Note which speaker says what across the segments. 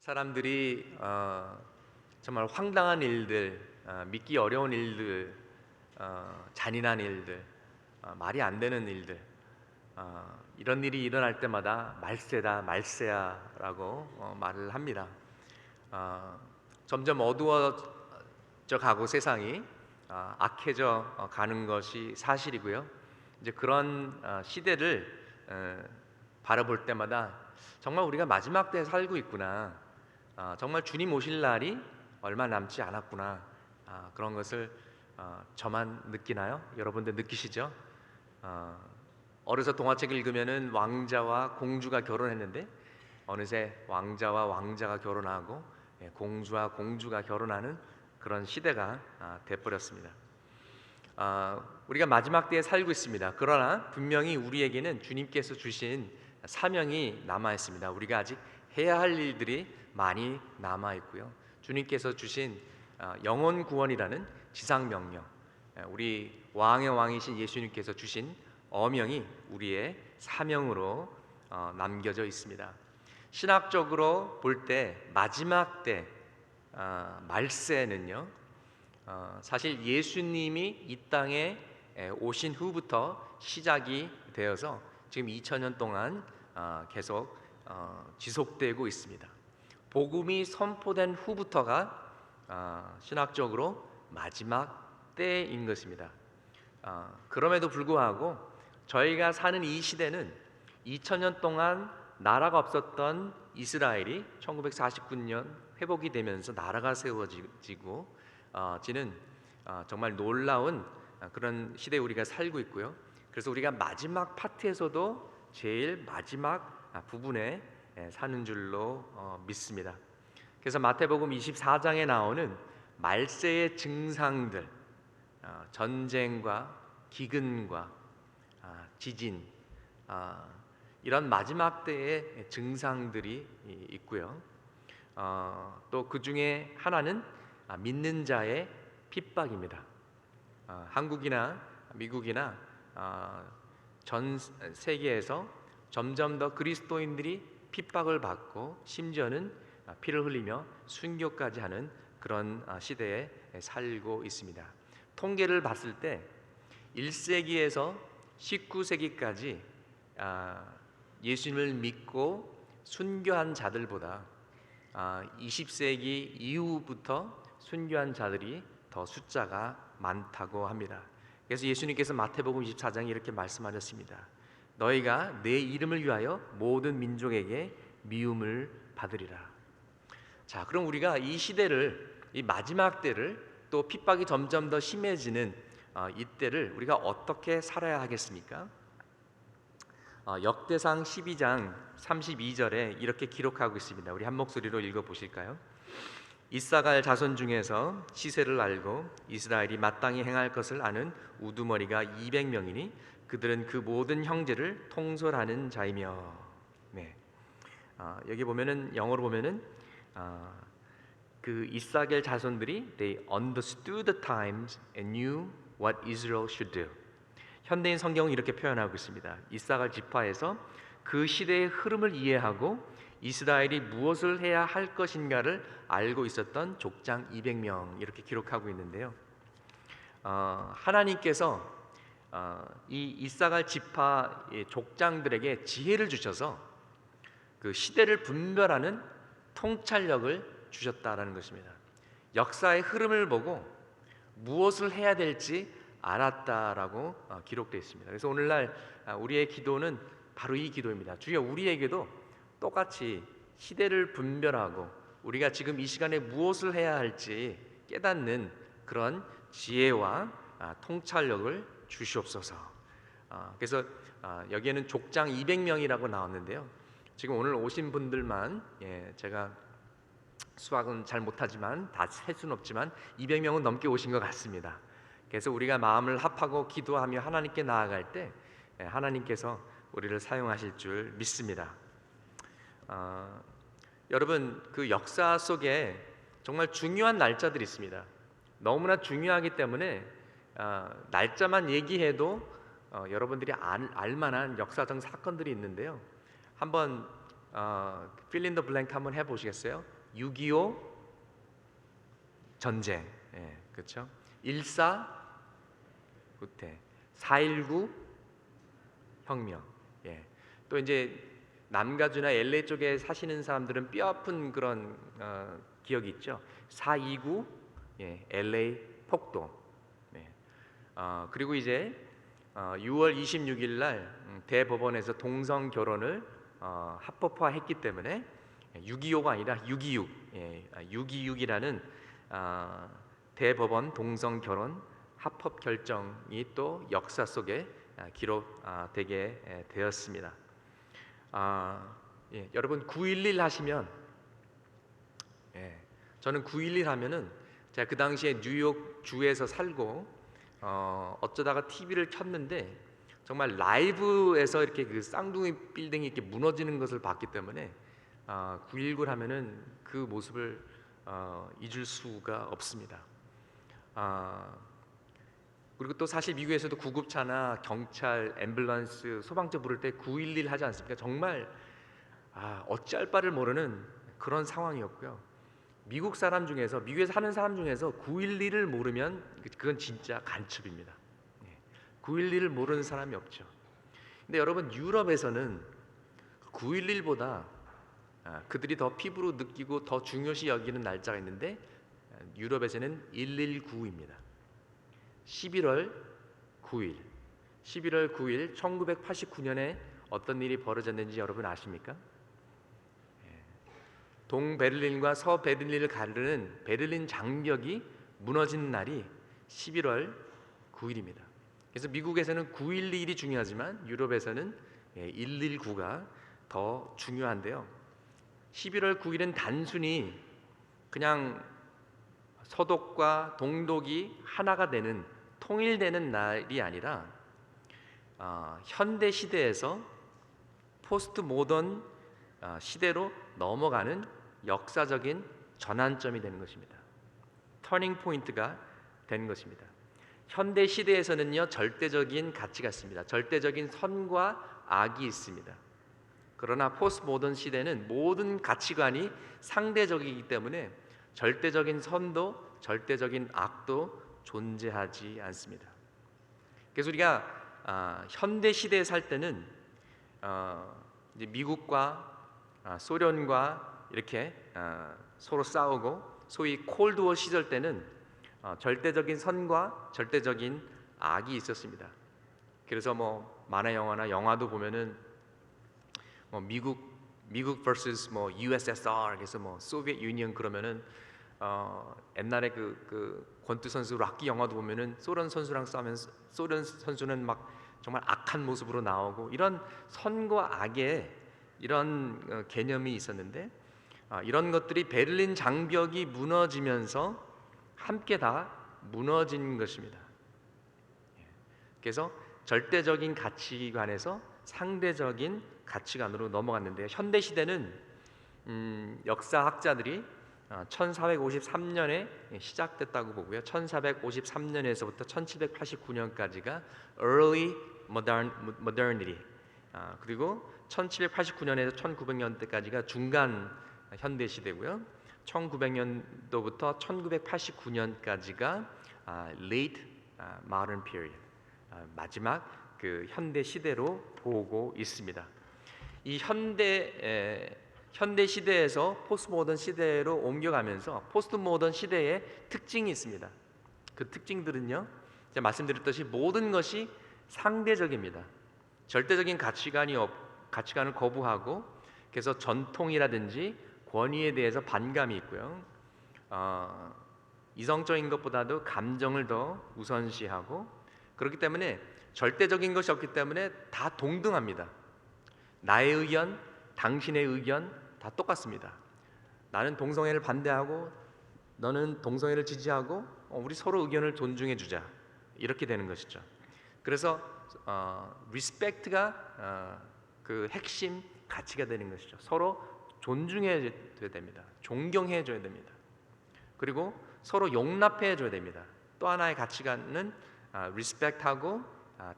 Speaker 1: 사람들이 정말 황당한 일들, 믿기 어려운 일들, 잔인한 일들, 말이 안 되는 일들, 이런 일이 일어날 때마다 말세다, 말세야라고 말을 합니다. 점점 어두워져 가고 세상이 악해져 가는 것이 사실이고요. 이제 그런 시대를 바라볼 때마다 정말 우리가 마지막 때에 살고 있구나, 정말 주님 오실 날이 얼마 남지 않았구나, 그런 것을 저만 느끼나요? 여러분들 느끼시죠? 어려서 동화책 읽으면은 왕자와 공주가 결혼했는데 어느새 왕자와 왕자가 결혼하고 공주와 공주가 결혼하는 그런 시대가 돼버렸습니다. 우리가 마지막 때에 살고 있습니다. 그러나 분명히 우리에게는 주님께서 주신 사명이 남아 있습니다. 우리가 아직 해야 할 일들이 많이 남아 있고요. 주님께서 주신 영혼 구원이라는 지상 명령, 우리 왕의 왕이신 예수님께서 주신 어명이 우리의 사명으로 남겨져 있습니다. 신학적으로 볼 때 마지막 때, 말세는요, 사실 예수님이 이 땅에 오신 후부터 시작이 되어서 지금 2000년 동안 계속 지속되고 있습니다. 복음이 선포된 후부터가 신학적으로 마지막 때인 것입니다. 그럼에도 불구하고 저희가 사는 이 시대는 2000년 동안 나라가 없었던 이스라엘이 1949년 회복이 되면서 나라가 세워지고 지는 정말 놀라운 그런 시대에 우리가 살고 있고요. 그래서 우리가 마지막 파트에서도 제일 마지막 부분에 사는 줄로 믿습니다. 그래서 마태복음 24장에 나오는 말세의 증상들, 전쟁과 기근과 지진, 이런 마지막 때의 증상들이 있고요. 또 그 중에 하나는 믿는 자의 핍박입니다. 한국이나 미국이나 전 세계에서 점점 더 그리스도인들이 핍박을 받고 심지어는 피를 흘리며 순교까지 하는 그런 시대에 살고 있습니다. 통계를 봤을 때 1세기에서 19세기까지 예수님을 믿고 순교한 자들보다 20세기 이후부터 순교한 자들이 더 숫자가 많다고 합니다. 그래서 예수님께서 마태복음 24장에 이렇게 말씀하셨습니다. 너희가 내 이름을 위하여 모든 민족에게 미움을 받으리라. 자, 그럼 우리가 이 시대를, 이 마지막 때를, 또 핍박이 점점 더 심해지는 이때를 우리가 어떻게 살아야 하겠습니까? 역대상 12장 32절에 이렇게 기록하고 있습니다. 우리 한 목소리로 읽어 보실까요? 이사갈 자손 중에서 시세를 알고 이스라엘이 마땅히 행할 것을 아는 우두머리가 200명이니 그들은 그 모든 형제를 통솔하는 자이며. 네. 여기 보면은, 영어로 보면은 그 이사겔 자손들이 they understood the times and knew what Israel should do. 현대인 성경은 이렇게 표현하고 있습니다. 이사갈 지파에서 그 시대의 흐름을 이해하고 이스라엘이 무엇을 해야 할 것인가를 알고 있었던 족장 200명, 이렇게 기록하고 있는데요. 하나님께서 이 이사갈 지파 족장들에게 지혜를 주셔서 그 시대를 분별하는 통찰력을 주셨다라는 것입니다. 역사의 흐름을 보고 무엇을 해야 될지 알았다라고 기록되어 있습니다. 그래서 오늘날 우리의 기도는 바로 이 기도입니다. 주여, 우리에게도 똑같이 시대를 분별하고 우리가 지금 이 시간에 무엇을 해야 할지 깨닫는 그런 지혜와 통찰력을 주시옵소서. 그래서 여기에는 족장 200명이라고 나왔는데요. 지금 오늘 오신 분들만, 제가 수학은 잘 못하지만 다 셀 수는 없지만 200명은 넘게 오신 것 같습니다. 그래서 우리가 마음을 합하고 기도하며 하나님께 나아갈 때 하나님께서 우리를 사용하실 줄 믿습니다. 여러분, 그 역사 속에 정말 중요한 날짜들이 있습니다. 너무나 중요하기 때문에 날짜만 얘기해도 여러분들이 알만한 역사적 사건들이 있는데요. 한번 필린 더 블랭크 한번 해보시겠어요? 6.25 전쟁, 그렇죠? 1.4 후퇴, 4.19 혁명. 또 이제 남가주나 LA 쪽에 사시는 사람들은 뼈아픈 그런 기억이 있죠. 4.29 LA 폭동. 그리고 이제 6월 26일 날 대법원에서 동성 결혼을 합법화했기 때문에 6.25가 아니라 6.26, 6.26이라는 대법원 동성 결혼 합법 결정이 또 역사 속에 기록되게 되었습니다. 여러분 9.11 하시면, 저는 9.11 하면은 제가 그 당시에 뉴욕 주에서 살고 어쩌다가 TV를 켰는데 정말 라이브에서 이렇게 그 쌍둥이 빌딩이 이렇게 무너지는 것을 봤기 때문에 9.19 하면은 그 모습을 잊을 수가 없습니다. 그리고 또 사실 미국에서도 구급차나 경찰, 앰뷸런스, 소방차 부를 때 911 하지 않습니까? 정말 어찌할 바를 모르는 그런 상황이었고요. 미국에서 사는 사람 중에서 911을 모르면 그건 진짜 간첩입니다. 911을 모르는 사람이 없죠. 근데 여러분 유럽에서는 911보다 그들이 더 피부로 느끼고 더 중요시 여기는 날짜가 있는데 유럽에서는 119입니다. 11월 9일 1989년에 어떤 일이 벌어졌는지 여러분 아십니까? 동베를린과 서베를린을 가르는 베를린 장벽이 무너진 날이 11월 9일입니다. 그래서 미국에서는 9.11이 중요하지만 유럽에서는 119가 더 중요한데요. 11월 9일은 단순히 그냥 서독과 동독이 하나가 되는, 통일되는 날이 아니라 현대 시대에서 포스트 모던 시대로 넘어가는 역사적인 전환점이 되는 것입니다. 터닝 포인트가 되는 것입니다. 현대 시대에서는요, 절대적인 가치가 있습니다. 절대적인 선과 악이 있습니다. 그러나 포스트 모던 시대는 모든 가치관이 상대적이기 때문에 절대적인 선도 절대적인 악도 존재하지 않습니다. 그래서 우리가 현대 시대에 살 때는 이제 미국과 소련과 이렇게 서로 싸우고, 소위 콜드워 시절 때는 절대적인 선과 절대적인 악이 있었습니다. 그래서 뭐 만화 영화나 영화도 보면은 뭐 미국 vs 뭐 USSR, 그래서 뭐 소비에트 유니언 그러면은 옛날에 그 권투 선수 락키 영화도 보면은 소련 선수랑 싸우면서 소련 선수는 막 정말 악한 모습으로 나오고, 이런 선과 악의 이런 개념이 있었는데 이런 것들이 베를린 장벽이 무너지면서 함께 다 무너진 것입니다. 그래서 절대적인 가치관에서 상대적인 가치관으로 넘어갔는데요. 현대 시대는 역사학자들이 1453년에 시작됐다고 보고요. 1453년에서부터 1789년까지가 Early Modernity, 그리고 1789년에서 1900년대까지가 중간 현대 시대고요. 1900년도부터 1989년까지가 Late Modern Period, 마지막 그 현대 시대로 보고 있습니다. 이 현대 시대에서 포스트 모던 시대로 옮겨가면서 포스트 모던 시대의 특징이 있습니다. 그 특징들은요, 제가 말씀드렸듯이 모든 것이 상대적입니다. 절대적인 가치관을 거부하고, 그래서 전통이라든지 권위에 대해서 반감이 있고요. 이성적인 것보다도 감정을 더 우선시하고, 그렇기 때문에 절대적인 것이 없기 때문에 다 동등합니다. 나의 의견, 당신의 의견 다 똑같습니다. 나는 동성애를 반대하고 너는 동성애를 지지하고 우리 서로 의견을 존중해 주자, 이렇게 되는 것이죠. 그래서 리스펙트가 그 핵심 가치가 되는 것이죠. 서로 존중해 줘야 됩니다. 존경해 줘야 됩니다. 그리고 서로 용납해 줘야 됩니다. 또 하나의 가치관은 리스펙트하고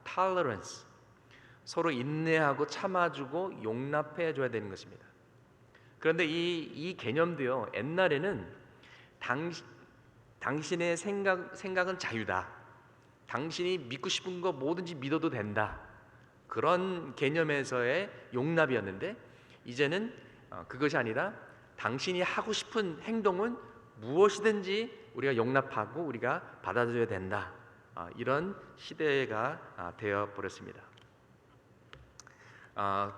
Speaker 1: tolerance, 서로 인내하고 참아주고 용납해 줘야 되는 것입니다. 그런데 이 개념도요, 옛날에는 당신의 생각은 자유다. 당신이 믿고 싶은 거 뭐든지 믿어도 된다. 그런 개념에서의 용납이었는데, 이제는 그것이 아니라 당신이 하고 싶은 행동은 무엇이든지 우리가 용납하고 우리가 받아들여야 된다. 이런 시대가 되어 버렸습니다.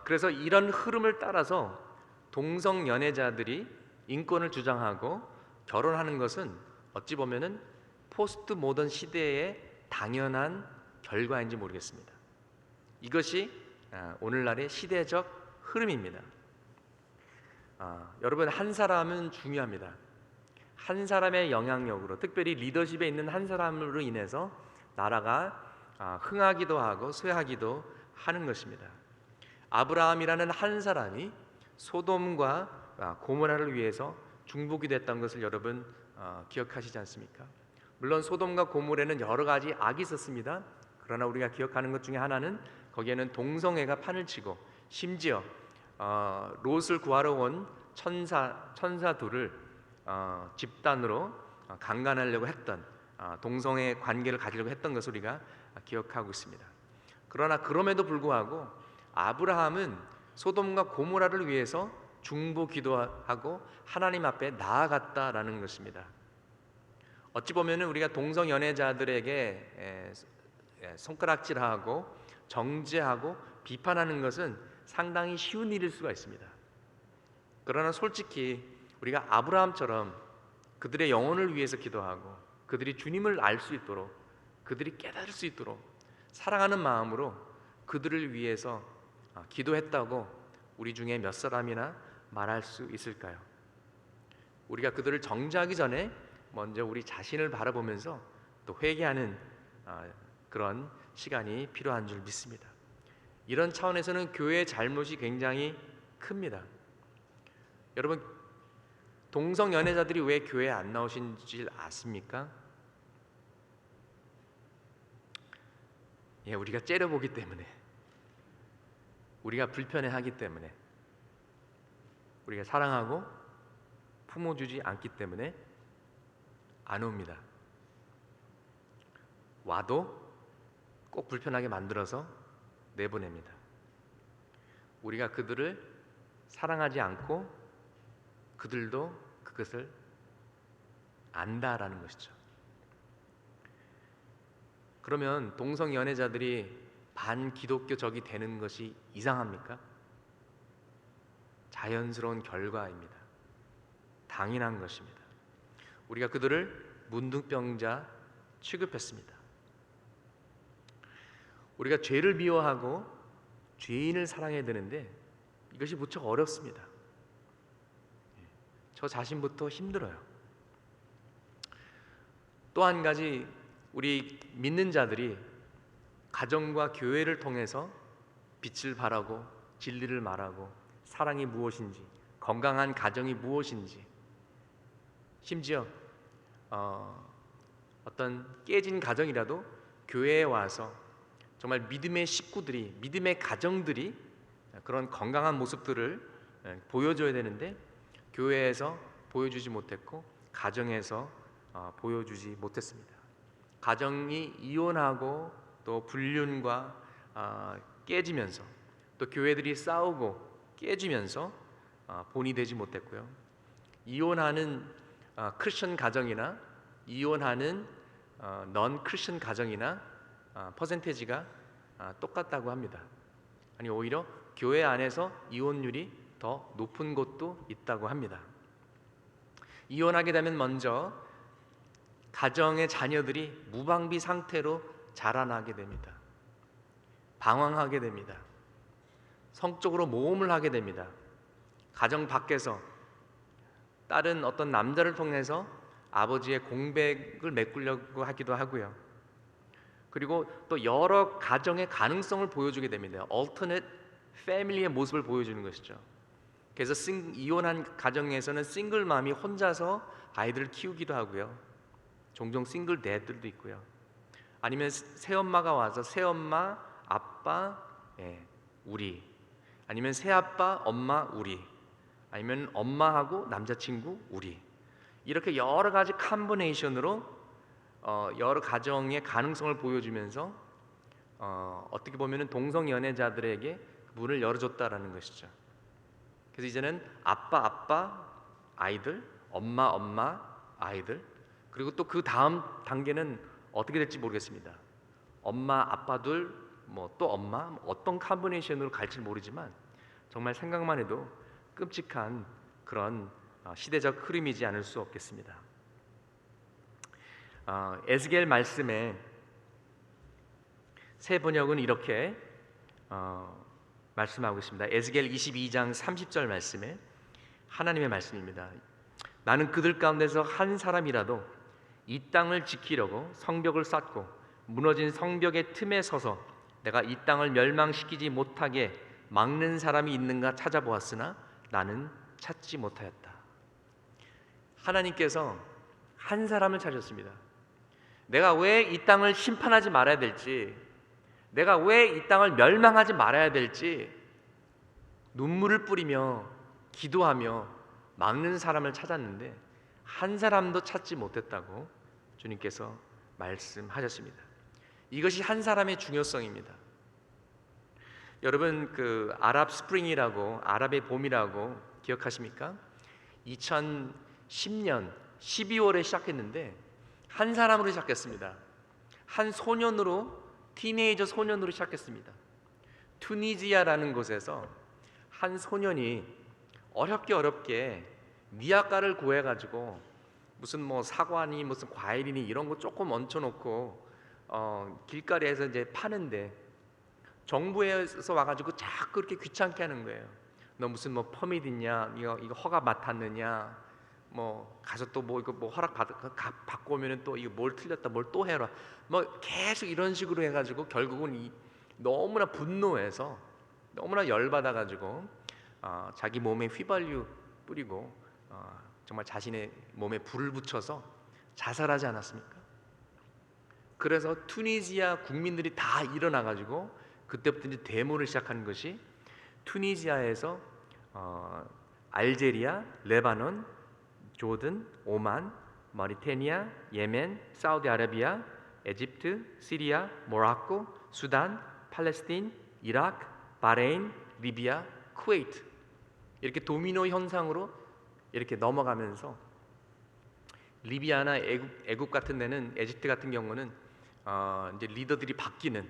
Speaker 1: 그래서 이런 흐름을 따라서 동성 연애자들이 인권을 주장하고 결혼하는 것은 어찌 보면은 포스트 모던 시대의 당연한 결과인지 모르겠습니다. 이것이 오늘날의 시대적 흐름입니다. 여러분, 한 사람은 중요합니다. 한 사람의 영향력으로, 특별히 리더십에 있는 한 사람으로 인해서 나라가 흥하기도 하고 쇠하기도 하는 것입니다. 아브라함이라는 한 사람이 소돔과 고모라를 위해서 중보기 됐던 것을 여러분 기억하시지 않습니까? 물론 소돔과 고모라는 여러 가지 악이 있었습니다. 그러나 우리가 기억하는 것 중에 하나는 거기에는 동성애가 판을 치고 심지어 롯을 구하러 온 천사 둘을 집단으로 강간하려고 했던, 동성애 관계를 가지려고 했던 것을 우리가 기억하고 있습니다. 그러나 그럼에도 불구하고 아브라함은 소돔과 고모라를 위해서 중보 기도하고 하나님 앞에 나아갔다라는 것입니다. 어찌 보면은 우리가 동성 연애자들에게 손가락질하고 정죄하고 비판하는 것은 상당히 쉬운 일일 수가 있습니다. 그러나 솔직히 우리가 아브라함처럼 그들의 영혼을 위해서 기도하고 그들이 주님을 알 수 있도록, 그들이 깨달을 수 있도록 사랑하는 마음으로 그들을 위해서 기도했다고 우리 중에 몇 사람이나 말할 수 있을까요? 우리가 그들을 정죄하기 전에 먼저 우리 자신을 바라보면서 또 회개하는 그런 시간이 필요한 줄 믿습니다. 이런 차원에서는 교회의 잘못이 굉장히 큽니다. 여러분, 동성 연애자들이 왜 교회에 안 나오신지 아십니까? 우리가 째려보기 때문에, 우리가 불편해하기 때문에, 우리가 사랑하고 품어주지 않기 때문에 안 옵니다. 와도 꼭 불편하게 만들어서 내보냅니다. 우리가 그들을 사랑하지 않고 그들도 그것을 안다라는 것이죠. 그러면 동성 연애자들이 반기독교적이 되는 것이 이상합니까? 자연스러운 결과입니다. 당연한 것입니다. 우리가 그들을 문둥병자 취급했습니다. 우리가 죄를 미워하고 죄인을 사랑해야 되는데 이것이 무척 어렵습니다. 저 자신부터 힘들어요. 또 한 가지, 우리 믿는 자들이 가정과 교회를 통해서 빛을 발하고 진리를 말하고 사랑이 무엇인지, 건강한 가정이 무엇인지, 심지어 어떤 깨진 가정이라도 교회에 와서 정말 믿음의 식구들이, 믿음의 가정들이 그런 건강한 모습들을 보여줘야 되는데 교회에서 보여주지 못했고 가정에서 보여주지 못했습니다. 가정이 이혼하고 또 불륜과 깨지면서, 또 교회들이 싸우고 깨지면서 본이 되지 못했고요. 이혼하는 크리스천 가정이나 이혼하는 넌 크리스천 가정이나 퍼센테이지가 똑같다고 합니다. 아니, 오히려 교회 안에서 이혼율이 더 높은 곳도 있다고 합니다. 이혼하게 되면 먼저 가정의 자녀들이 무방비 상태로 자라나게 됩니다. 방황하게 됩니다. 성적으로 모험을 하게 됩니다. 가정 밖에서 다른 어떤 남자를 통해서 아버지의 공백을 메꾸려고 하기도 하고요. 그리고 또 여러 가정의 가능성을 보여주게 됩니다. alternate family의 모습을 보여주는 것이죠. 그래서 이혼한 가정에서는 싱글맘이 혼자서 아이들을 키우기도 하고요. 종종 싱글 데들도 있고요. 아니면 새엄마가 와서 새엄마, 아빠, 우리, 아니면 새아빠, 엄마, 우리, 아니면 엄마하고 남자친구 우리, 이렇게 여러 가지 컴비네이션으로 여러 가정의 가능성을 보여주면서 어떻게 보면은 동성 연애자들에게 문을 열어줬다라는 것이죠. 그래서 이제는 아빠 아이들, 엄마 아이들, 그리고 또 그 다음 단계는 어떻게 될지 모르겠습니다. 엄마 아빠들, 뭐 또 엄마, 어떤 컴비네이션으로 갈지 모르지만 정말 생각만 해도 끔찍한 그런 시대적 흐름이지 않을 수 없겠습니다. 에스겔 말씀에 새 번역은 이렇게 말씀하고 있습니다. 에스겔 22장 30절 말씀에 하나님의 말씀입니다. 나는 그들 가운데서 한 사람이라도 이 땅을 지키려고 성벽을 쌓고 무너진 성벽의 틈에 서서 내가 이 땅을 멸망시키지 못하게 막는 사람이 있는가 찾아보았으나 나는 찾지 못하였다. 하나님께서 한 사람을 찾으셨습니다. 내가 왜 이 땅을 심판하지 말아야 될지, 내가 왜 이 땅을 멸망하지 말아야 될지 눈물을 뿌리며 기도하며 막는 사람을 찾았는데 한 사람도 찾지 못했다고 주님께서 말씀하셨습니다. 이것이 한 사람의 중요성입니다. 여러분, 그 아랍 스프링이라고, 아랍의 봄이라고 기억하십니까? 2010년 12월에 시작했는데 한 사람으로 시작했습니다. 한 소년으로, 티네이저 소년으로 시작했습니다. 투니지아라는 곳에서 한 소년이 어렵게 미약가를 구해가지고 무슨 뭐 사과니 무슨 과일이니 이런 거 조금 얹혀놓고 길거리에서 이제 파는데 정부에서 와가지고 자꾸 그렇게 귀찮게 하는 거예요. 너 무슨 뭐 퍼밋 있냐? 이거 허가 맡았느냐? 뭐 가서 또 뭐 이거 뭐 허락 받고 오면은 또 이거 뭘 틀렸다, 뭘 또 해라. 뭐 계속 이런 식으로 해가지고 결국은 너무나 분노해서 너무나 열받아가지고 자기 몸에 휘발유 뿌리고 정말 자신의 몸에 불을 붙여서 자살하지 않았습니까? 그래서 투니지아 국민들이 다 일어나가지고 그때부터 이제 데모를 시작한 것이 투니지아에서 알제리아, 레바논, 조든, 오만, 마리테니아, 예멘, 사우디아라비아, 에집트, 시리아, 모로코, 수단, 팔레스틴, 이라크, 바레인, 리비아, 쿠웨이트, 이렇게 도미노 현상으로 이렇게 넘어가면서 리비아나 애국 같은 데는, 에집트 같은 경우는 이제 리더들이 바뀌는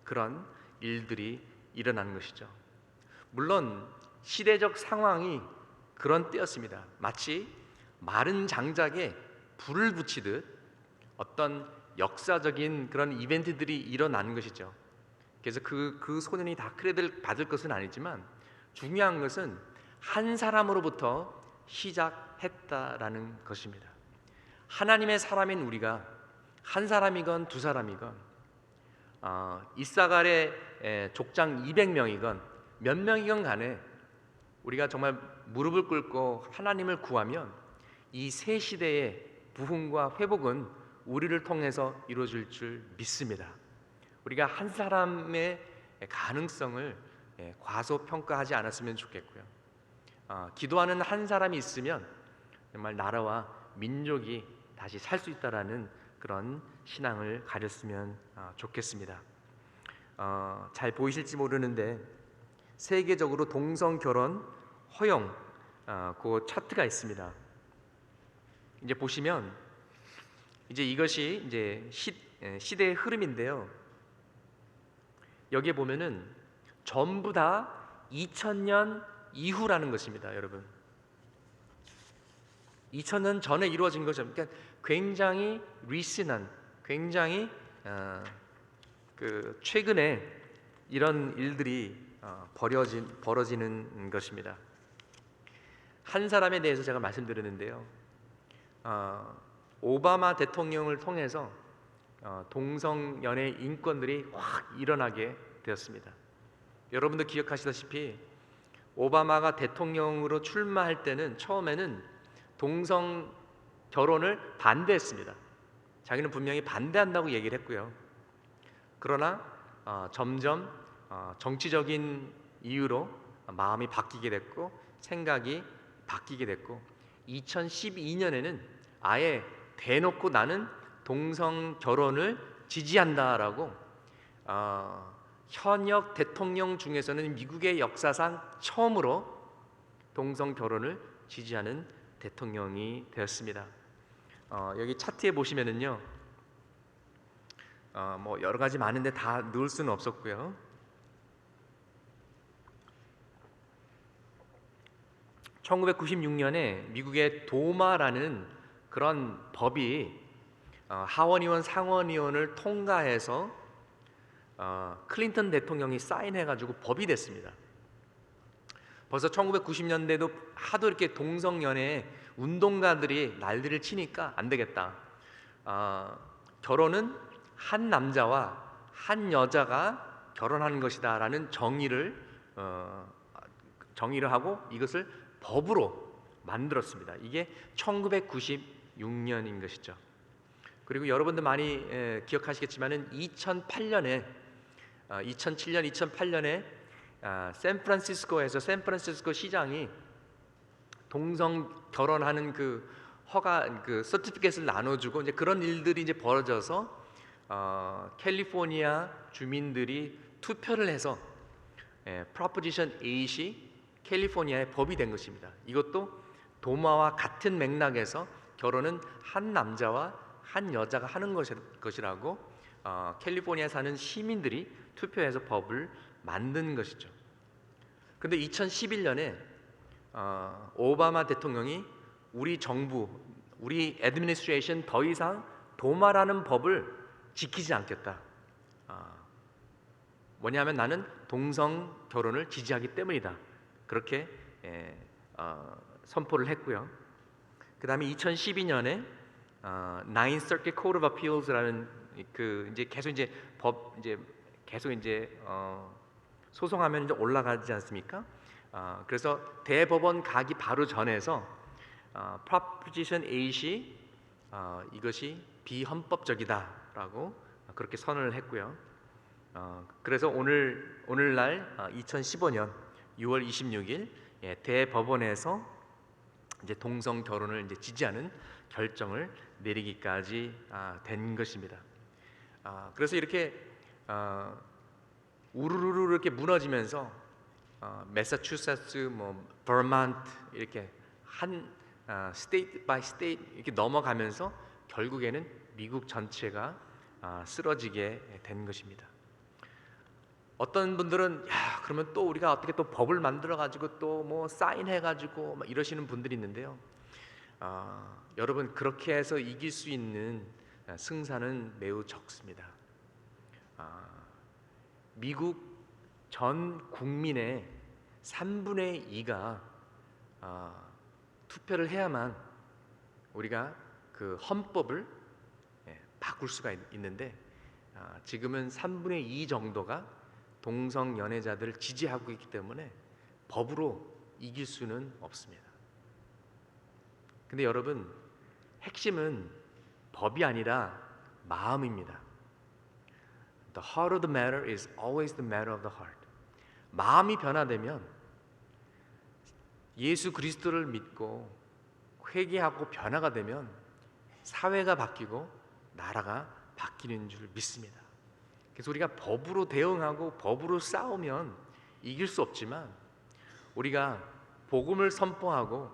Speaker 1: 그런 일들이 일어나는 것이죠. 물론 시대적 상황이 그런 때였습니다. 마치 마른 장작에 불을 붙이듯 어떤 역사적인 그런 이벤트들이 일어나는 것이죠. 그래서 그 소년이 다 크레디트를 받을 것은 아니지만 중요한 것은 한 사람으로부터 시작했다라는 것입니다. 하나님의 사람인 우리가 한 사람이건 두 사람이건 이사갈의 족장 200명이건 몇 명이건 간에 우리가 정말 무릎을 꿇고 하나님을 구하면 이 새 시대의 부흥과 회복은 우리를 통해서 이루어질 줄 믿습니다. 우리가 한 사람의 가능성을 과소평가하지 않았으면 좋겠고요. 기도하는 한 사람이 있으면 정말 나라와 민족이 다시 살 수 있다라는 그런 신앙을 가졌으면 좋겠습니다. 잘 보이실지 모르는데 세계적으로 동성 결혼 허용 그 차트가 있습니다. 이제 보시면 이제 이것이 이제 시대의 흐름인데요. 여기에 보면은 전부 다 2000년 이후라는 것입니다, 여러분. 2000년 전에 이루어진 거죠. 그러니까 굉장히 리센한, 굉장히 그 최근에 이런 일들이 벌어지는 것입니다. 한 사람에 대해서 제가 말씀드렸는데요. 오바마 대통령을 통해서 동성연애 인권들이 확 일어나게 되었습니다. 여러분도 기억하시다시피 오바마가 대통령으로 출마할 때는 처음에는 동성 결혼을 반대했습니다. 자기는 분명히 반대한다고 얘기를 했고요. 그러나 점점 정치적인 이유로 마음이 바뀌게 됐고 생각이 바뀌게 됐고 2012년에는 아예 대놓고 나는 동성 결혼을 지지한다라고 현역 대통령 중에서는 미국의 역사상 처음으로 동성 결혼을 지지하는 대통령이 되었습니다. 여기 차트에 보시면은요, 뭐 여러 가지 많은데 다 넣을 수는 없었고요. 1996년에 미국의 도마라는 그런 법이 하원의원, 상원의원을 통과해서 클린턴 대통령이 사인해가지고 법이 됐습니다. 벌써 1990년대도 하도 이렇게 동성연애 운동가들이 난리를 치니까 안 되겠다. 결혼은 한 남자와 한 여자가 결혼하는 것이다라는 정의를 하고 이것을 법으로 만들었습니다. 이게 1996년인 것이죠. 그리고 여러분들 많이 기억하시겠지만은 2007년, 2008년에 샌프란시스코에서 샌프란시스코 시장이 동성 결혼하는 그 허가 그 서티피켓을 나눠주고 이제 그런 일들이 이제 벌어져서 캘리포니아 주민들이 투표를 해서 프로포지션 8이 캘리포니아의 법이 된 것입니다. 이것도 도마와 같은 맥락에서 결혼은 한 남자와 한 여자가 하는 것이라고 캘리포니아에 사는 시민들이 투표해서 법을 만든 것이죠. 근데 2011년에 오바마 대통령이 우리 정부, 우리 애드미니스트레이션 더 이상 도마라는 법을 지키지 않겠다. 뭐냐면 나는 동성 결혼을 지지하기 때문이다. 그렇게 선포를 했고요. 그 다음에 2012년에 Ninth Circuit Court of Appeals라는 그 이제 계속 이제 법 이제 계속 이제 소송하면 이제 올라가지 않습니까? 그래서 대법원 가기 바로 전에서 Proposition 8이 이것이 비헌법적이다라고 그렇게 선언을 했고요. 그래서 오늘날 2015년 6월 26일 대법원에서 이제 동성 결혼을 이제 지지하는 결정을 내리기까지 된 것입니다. 그래서 이렇게 우르르르 이렇게 무너지면서 매사추세츠, 뭐 버먼트 이렇게 한 스테이트 바이 스테이트 이렇게 넘어가면서 결국에는 미국 전체가 쓰러지게 된 것입니다. 어떤 분들은 야 그러면 또 우리가 어떻게 또 법을 만들어 가지고 또 뭐 사인해 가지고 막 이러시는 분들이 있는데요. 여러분 그렇게 해서 이길 수 있는 승산은 매우 적습니다. 미국 전 국민의 3분의 2가 투표를 해야만 우리가 그 헌법을 바꿀 수가 있는데 지금은 3분의 2 정도가 동성 연애자들을 지지하고 있기 때문에 법으로 이길 수는 없습니다. 근데 여러분 핵심은 법이 아니라 마음입니다. The heart of the matter is always the matter of the heart. 마음이 변화되면 예수 그리스도를 믿고 회개하고 변화가 되면 사회가 바뀌고 나라가 바뀌는 줄 믿습니다. 그래서 우리가 법으로 대응하고 법으로 싸우면 이길 수 없지만 우리가 복음을 선포하고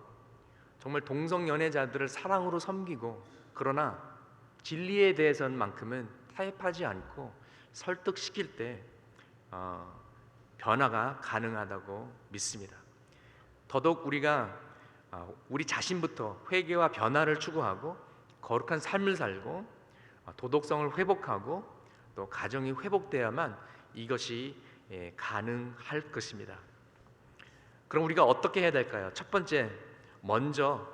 Speaker 1: 정말 동성 연애자들을 사랑으로 섬기고 그러나 진리에 대해서만큼은 타협하지 않고 설득시킬 때 변화가 가능하다고 믿습니다. 더더욱 우리가 우리 자신부터 회개와 변화를 추구하고 거룩한 삶을 살고 도덕성을 회복하고 또 가정이 회복돼야만 이것이 가능할 것입니다. 그럼 우리가 어떻게 해야 될까요? 첫 번째, 먼저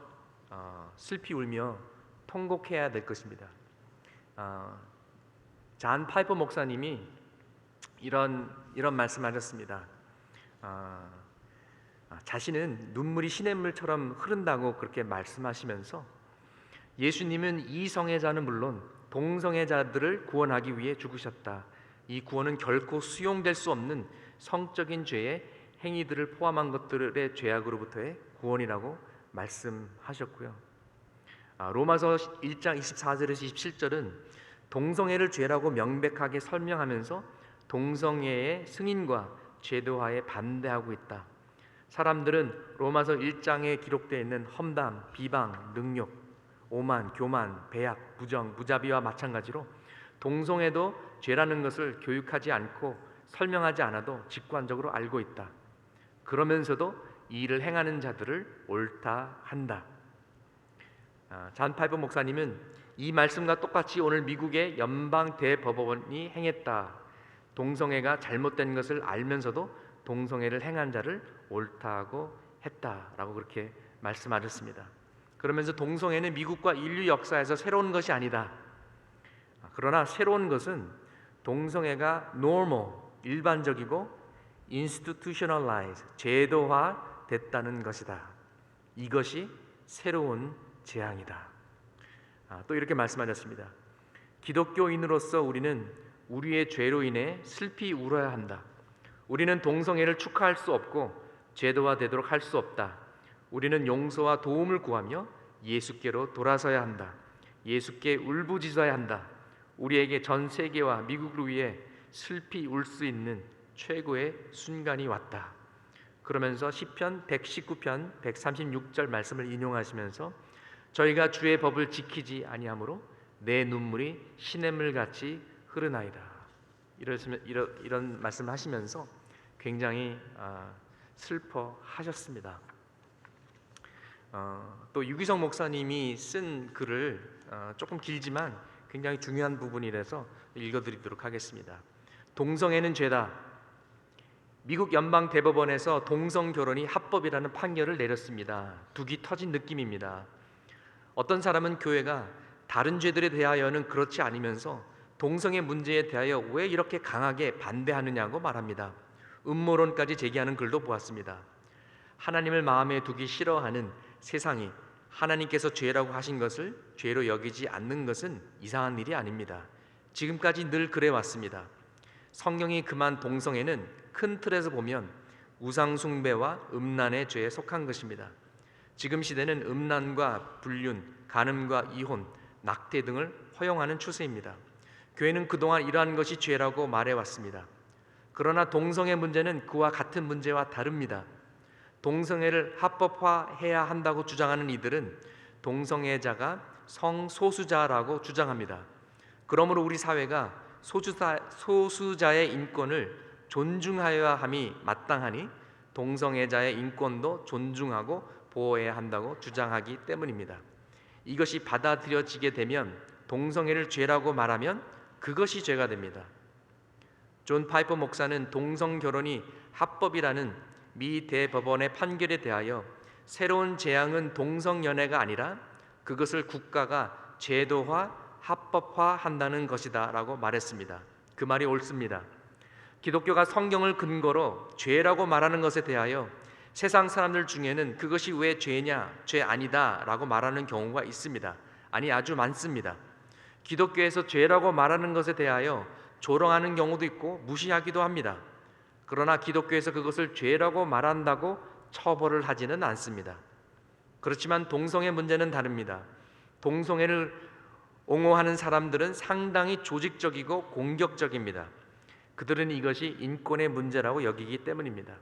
Speaker 1: 슬피 울며 통곡해야 될 것입니다. 잔 파이퍼 목사님이 이런 말씀하셨습니다. 자신은 눈물이 시냇물처럼 흐른다고 그렇게 말씀하시면서 예수님은 이성애자는 물론 동성애자들을 구원하기 위해 죽으셨다. 이 구원은 결코 수용될 수 없는 성적인 죄의 행위들을 포함한 것들의 죄악으로부터의 구원이라고 말씀하셨고요. 로마서 1장 24절에서 27절은 동성애를 죄라고 명백하게 설명하면서 동성애의 승인과 제도화에 반대하고 있다. 사람들은 로마서 1장에 기록되어 있는 험담, 비방, 능욕, 오만, 교만, 배약, 부정, 무자비와 마찬가지로 동성애도 죄라는 것을 교육하지 않고 설명하지 않아도 직관적으로 알고 있다. 그러면서도 이 일을 행하는 자들을 옳다 한다. 잔 파이퍼 목사님은 이 말씀과 똑같이 오늘 미국의 연방 대법원이 행했다. 동성애가 잘못된 것을 알면서도 동성애를 행한 자를 옳다고 했다라고 그렇게 말씀하셨습니다. 그러면서 동성애는 미국과 인류 역사에서 새로운 것이 아니다. 그러나 새로운 것은 동성애가 normal, 일반적이고 institutionalize, 제도화 됐다는 것이다. 이것이 새로운 재앙이다. 또 이렇게 말씀하셨습니다. 기독교인으로서 우리는 우리의 죄로 인해 슬피 울어야 한다. 우리는 동성애를 축하할 수 없고 제도화되도록 할 수 없다. 우리는 용서와 도움을 구하며 예수께로 돌아서야 한다. 예수께 울부짖어야 한다. 우리에게 전 세계와 미국을 위해 슬피 울 수 있는 최고의 순간이 왔다. 그러면서 시편 119편 136절 말씀을 인용하시면서 저희가 주의 법을 지키지 아니하므로 내 눈물이 시냇물 같이 흐르나이다. 이런 말씀을 하시면서 굉장히 슬퍼하셨습니다. 또 유기성 목사님이 쓴 글을 조금 길지만 굉장히 중요한 부분이라서 읽어드리도록 하겠습니다. 동성애는 죄다. 미국 연방 대법원에서 동성 결혼이 합법이라는 판결을 내렸습니다. 둑이 터진 느낌입니다. 어떤 사람은 교회가 다른 죄들에 대하여는 그렇지 않으면서 동성애 문제에 대하여 왜 이렇게 강하게 반대하느냐고 말합니다. 음모론까지 제기하는 글도 보았습니다. 하나님을 마음에 두기 싫어하는 세상이 하나님께서 죄라고 하신 것을 죄로 여기지 않는 것은 이상한 일이 아닙니다. 지금까지 늘 그래왔습니다. 성경이 금한 동성애는 큰 틀에서 보면 우상 숭배와 음란의 죄에 속한 것입니다. 지금 시대는 음란과 불륜, 간음과 이혼, 낙태 등을 허용하는 추세입니다. 교회는 그동안 이러한 것이 죄라고 말해왔습니다. 그러나 동성애 문제는 그와 같은 문제와 다릅니다. 동성애를 합법화해야 한다고 주장하는 이들은 동성애자가 성소수자라고 주장합니다. 그러므로 우리 사회가 소수자의 인권을 존중하여야 함이 마땅하니 동성애자의 인권도 존중하고 보호해야 한다고 주장하기 때문입니다. 이것이 받아들여지게 되면 동성애를 죄라고 말하면 그것이 죄가 됩니다. 존 파이퍼 목사는 동성 결혼이 합법이라는 미 대법원의 판결에 대하여 새로운 재앙은 동성 연애가 아니라 그것을 국가가 제도화, 합법화한다는 것이다 라고 말했습니다. 그 말이 옳습니다. 기독교가 성경을 근거로 죄라고 말하는 것에 대하여 세상 사람들 중에는 그것이 왜 죄냐, 죄 아니다 라고 말하는 경우가 있습니다. 아니, 아주 많습니다. 기독교에서 죄라고 말하는 것에 대하여 조롱하는 경우도 있고 무시하기도 합니다. 그러나 기독교에서 그것을 죄라고 말한다고 처벌을 하지는 않습니다. 그렇지만 동성애 문제는 다릅니다. 동성애를 옹호하는 사람들은 상당히 조직적이고 공격적입니다. 그들은 이것이 인권의 문제라고 여기기 때문입니다.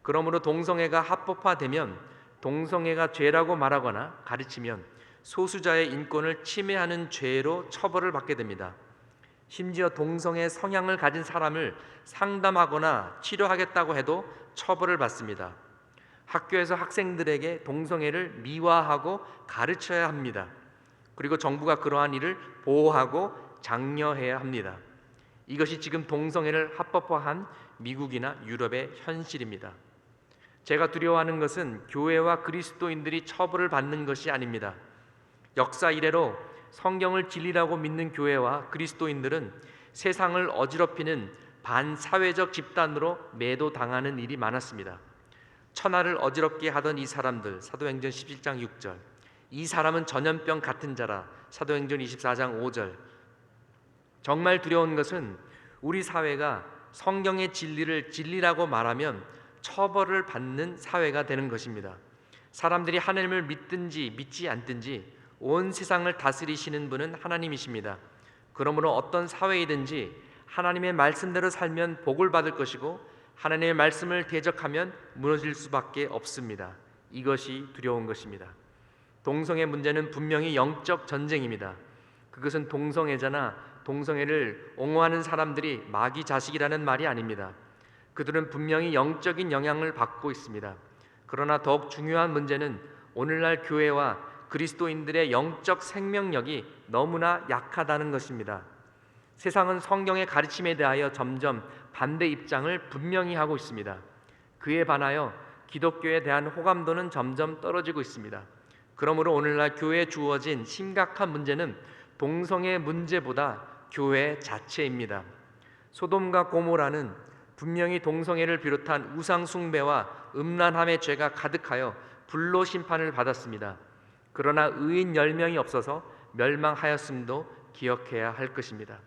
Speaker 1: 그러므로 동성애가 합법화되면 동성애가 죄라고 말하거나 가르치면 소수자의 인권을 침해하는 죄로 처벌을 받게 됩니다. 심지어 동성애 성향을 가진 사람을 상담하거나 치료하겠다고 해도 처벌을 받습니다. 학교에서 학생들에게 동성애를 미화하고 가르쳐야 합니다. 그리고 정부가 그러한 일을 보호하고 장려해야 합니다. 이것이 지금 동성애를 합법화한 미국이나 유럽의 현실입니다. 제가 두려워하는 것은 교회와 그리스도인들이 처벌을 받는 것이 아닙니다. 역사 이래로 성경을 진리라고 믿는 교회와 그리스도인들은 세상을 어지럽히는 반사회적 집단으로 매도당하는 일이 많았습니다. 천하를 어지럽게 하던 이 사람들, 사도행전 17장 6절, 이 사람은 전염병 같은 자라, 사도행전 24장 5절. 정말 두려운 것은 우리 사회가 성경의 진리를 진리라고 말하면 처벌을 받는 사회가 되는 것입니다. 사람들이 하나님을 믿든지 믿지 않든지 온 세상을 다스리시는 분은 하나님이십니다. 그러므로 어떤 사회이든지 하나님의 말씀대로 살면 복을 받을 것이고 하나님의 말씀을 대적하면 무너질 수밖에 없습니다. 이것이 두려운 것입니다. 동성애 문제는 분명히 영적 전쟁입니다. 그것은 동성애자나 동성애를 옹호하는 사람들이 마귀 자식이라는 말이 아닙니다. 그들은 분명히 영적인 영향을 받고 있습니다. 그러나 더욱 중요한 문제는 오늘날 교회와 그리스도인들의 영적 생명력이 너무나 약하다는 것입니다. 세상은 성경의 가르침에 대하여 점점 반대 입장을 분명히 하고 있습니다. 그에 반하여 기독교에 대한 호감도는 점점 떨어지고 있습니다. 그러므로 오늘날 교회에 주어진 심각한 문제는 동성애 문제보다 교회 자체입니다. 소돔과 고모라는 분명히 동성애를 비롯한 우상 숭배와 음란함의 죄가 가득하여 불로 심판을 받았습니다. 그러나 의인 10명이 없어서 멸망하였음도 기억해야 할 것입니다.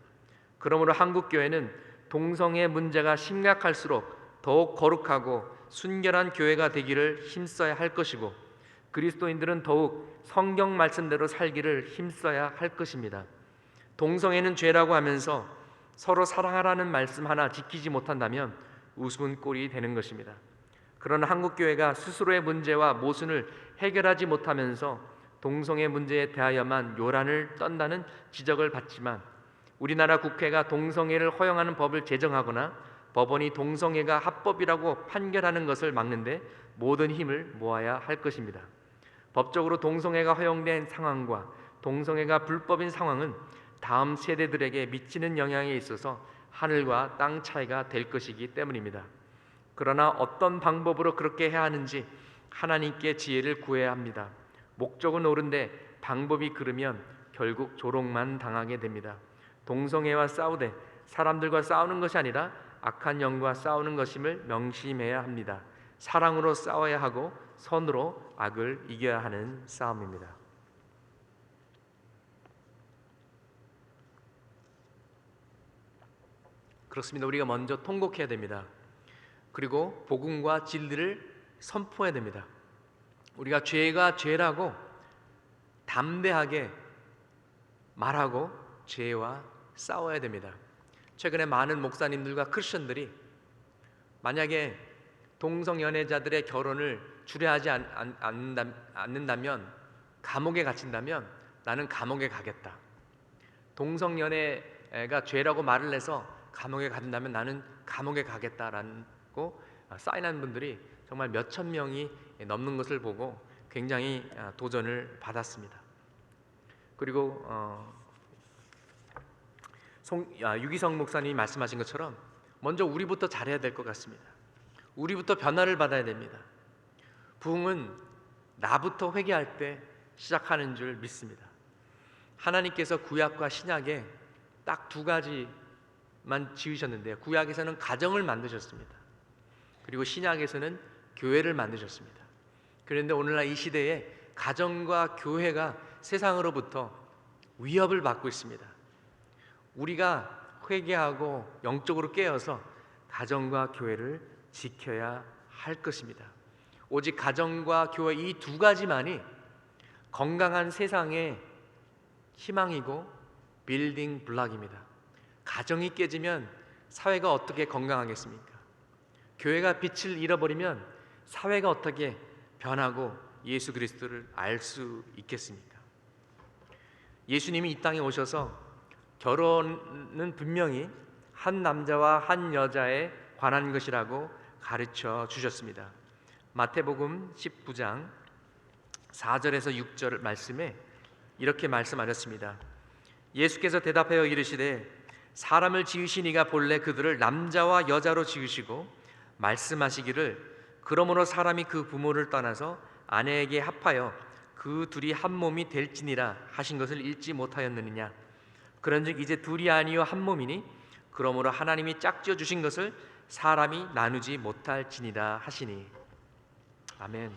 Speaker 1: 그러므로 한국 교회는 동성애 문제가 심각할수록 더욱 거룩하고 순결한 교회가 되기를 힘써야 할 것이고 그리스도인들은 더욱 성경 말씀대로 살기를 힘써야 할 것입니다. 동성애는 죄라고 하면서 서로 사랑하라는 말씀 하나 지키지 못한다면 우스운 꼴이 되는 것입니다. 그러나 한국 교회가 스스로의 문제와 모순을 해결하지 못하면서 동성애 문제에 대하여만 요란을 떤다는 지적을 받지만 우리나라 국회가 동성애를 허용하는 법을 제정하거나 법원이 동성애가 합법이라고 판결하는 것을 막는데 모든 힘을 모아야 할 것입니다. 법적으로 동성애가 허용된 상황과 동성애가 불법인 상황은 다음 세대들에게 미치는 영향에 있어서 하늘과 땅 차이가 될 것이기 때문입니다. 그러나 어떤 방법으로 그렇게 해야 하는지 하나님께 지혜를 구해야 합니다. 목적은 옳은데 방법이 그르면 결국 조롱만 당하게 됩니다. 동성애와 싸우되 사람들과 싸우는 것이 아니라 악한 영과 싸우는 것임을 명심해야 합니다. 사랑으로 싸워야 하고 선으로 악을 이겨야 하는 싸움입니다. 그렇습니다. 우리가 먼저 통곡해야 됩니다. 그리고 복음과 진리를 선포해야 됩니다. 우리가 죄가 죄라고 담대하게 말하고 죄와 싸워야 됩니다. 최근에 많은 목사님들과 크리스천들이 만약에 동성연애자들의 결혼을 주례하지 않는다면, 감옥에 갇힌다면 나는 감옥에 가겠다. 동성연애가 죄라고 말을 해서 감옥에 간다면 나는 감옥에 가겠다라고 사인한 분들이 정말 몇천 명이 넘는 것을 보고 굉장히 도전을 받았습니다. 그리고 유기성 목사님이 말씀하신 것처럼 먼저 우리부터 잘해야 될 것 같습니다. 우리부터 변화를 받아야 됩니다. 부흥은 나부터 회개할 때 시작하는 줄 믿습니다. 하나님께서 구약과 신약에 딱 두 가지만 지으셨는데요. 구약에서는 가정을 만드셨습니다. 그리고 신약에서는 교회를 만드셨습니다. 그런데 오늘날 이 시대에 가정과 교회가 세상으로부터 위협을 받고 있습니다. 우리가 회개하고 영적으로 깨어서 가정과 교회를 지켜야 할 것입니다. 오직 가정과 교회 이 두 가지만이 건강한 세상의 희망이고 빌딩 블록입니다. 가정이 깨지면 사회가 어떻게 건강하겠습니까? 교회가 빛을 잃어버리면 사회가 어떻게 변하고 예수 그리스도를 알 수 있겠습니까? 예수님이 이 땅에 오셔서 결혼은 분명히 한 남자와 한 여자에 관한 것이라고 가르쳐 주셨습니다. 마태복음 19장 4절에서 6절 말씀에 이렇게 말씀하셨습니다. 예수께서 대답하여 이르시되 사람을 지으신 이가 본래 그들을 남자와 여자로 지으시고 말씀하시기를 그러므로 사람이 그 부모를 떠나서 아내에게 합하여 그 둘이 한 몸이 될지니라 하신 것을 읽지 못하였느냐. 그런즉 이제 둘이 아니요 한 몸이니 그러므로 하나님이 짝지어 주신 것을 사람이 나누지 못할지니라 하시니. 아멘.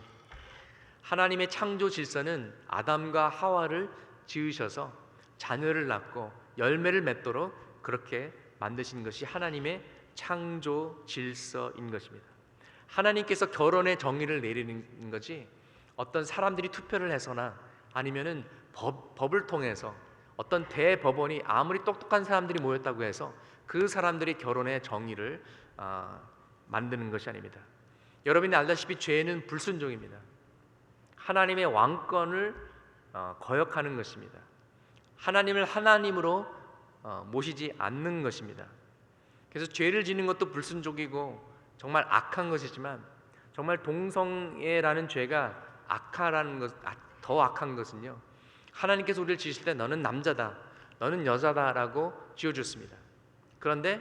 Speaker 1: 하나님의 창조 질서는 아담과 하와를 지으셔서 자녀를 낳고 열매를 맺도록 그렇게 만드신 것이 하나님의 창조 질서인 것입니다. 하나님께서 결혼의 정의를 내리는 거지 어떤 사람들이 투표를 해서나 아니면은 법을 통해서 어떤 대법원이 아무리 똑똑한 사람들이 모였다고 해서 그 사람들이 결혼의 정의를 만드는 것이 아닙니다. 여러분이 알다시피 죄는 불순종입니다. 하나님의 왕권을 거역하는 것입니다. 하나님을 하나님으로 모시지 않는 것입니다. 그래서 죄를 지는 것도 불순종이고 정말 악한 것이지만 정말 동성애라는 죄가 더 악한 것은요, 하나님께서 우리를 지으실 때 너는 남자다, 너는 여자다라고 지어줬습니다. 그런데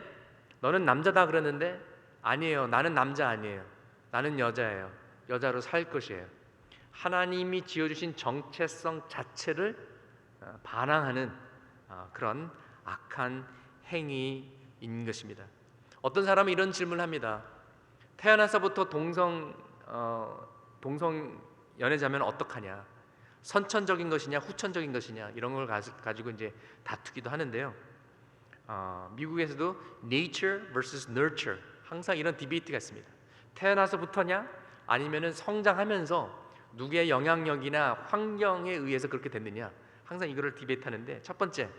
Speaker 1: 너는 남자다 그러는데 아니에요, 나는 남자 아니에요, 나는 여자예요, 여자로 살 것이에요. 하나님이 지어주신 정체성 자체를 반항하는 그런 악한 행위인 것입니다. 어떤 사람은 이런 질문을 합니다. 태어나서부터 동성 연애자면 어떡하냐? 선천적인 것이냐, 후천적인 것이냐, 이런 걸 가지고 이제 다투기도 하는데요. 미국에서도 nature vs nurture 항상 이런 디베이트가 있습니다. 태어나서부터냐, 아니면은 성장하면서 누구의 영향력이나 환경에 의해서 그렇게 됐느냐, 항상 이거를 디베이트하는데, 첫 번째,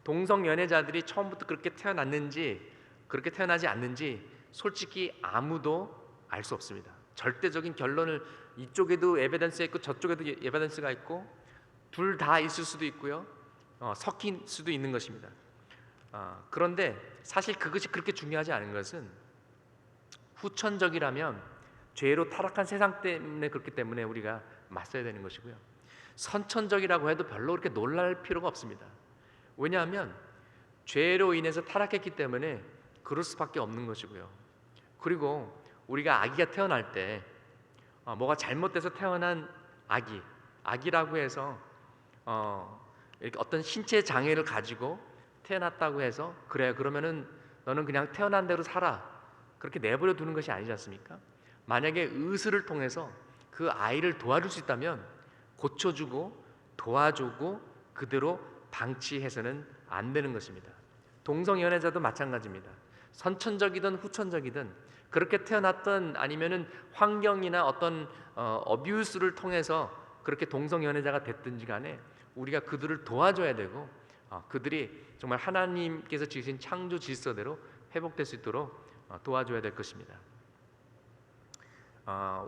Speaker 1: 동성 연애자들이 처음부터 그렇게 태어났는지 그렇게 태어나지 않는지 솔직히 아무도 알 수 없습니다. 절대적인 결론을 이쪽에도 에비던스가 있고 저쪽에도 에비던스가 있고 둘 다 있을 수도 있고요, 섞인 수도 있는 것입니다. 그런데 사실 그것이 그렇게 중요하지 않은 것은 후천적이라면 죄로 타락한 세상 때문에 그렇기 때문에 우리가 맞서야 되는 것이고요, 선천적이라고 해도 별로 그렇게 놀랄 필요가 없습니다. 왜냐하면 죄로 인해서 타락했기 때문에 그럴 수밖에 없는 것이고요. 그리고 우리가 아기가 태어날 때 뭐가 잘못돼서 태어난 아기라고 해서 이렇게 어떤 신체 장애를 가지고 태어났다고 해서 그래 그러면은 너는 그냥 태어난 대로 살아 그렇게 내버려 두는 것이 아니지 않습니까? 만약에 의술을 통해서 그 아이를 도와줄 수 있다면 고쳐주고 도와주고 그대로 방치해서는 안 되는 것입니다. 동성 연애자도 마찬가지입니다. 선천적이든 후천적이든 그렇게 태어났던 아니면은 환경이나 어떤 어뷰스를 통해서 그렇게 동성 연애자가 됐든지 간에 우리가 그들을 도와줘야 되고 그들이 정말 하나님께서 지으신 창조 질서대로 회복될 수 있도록 도와줘야 될 것입니다.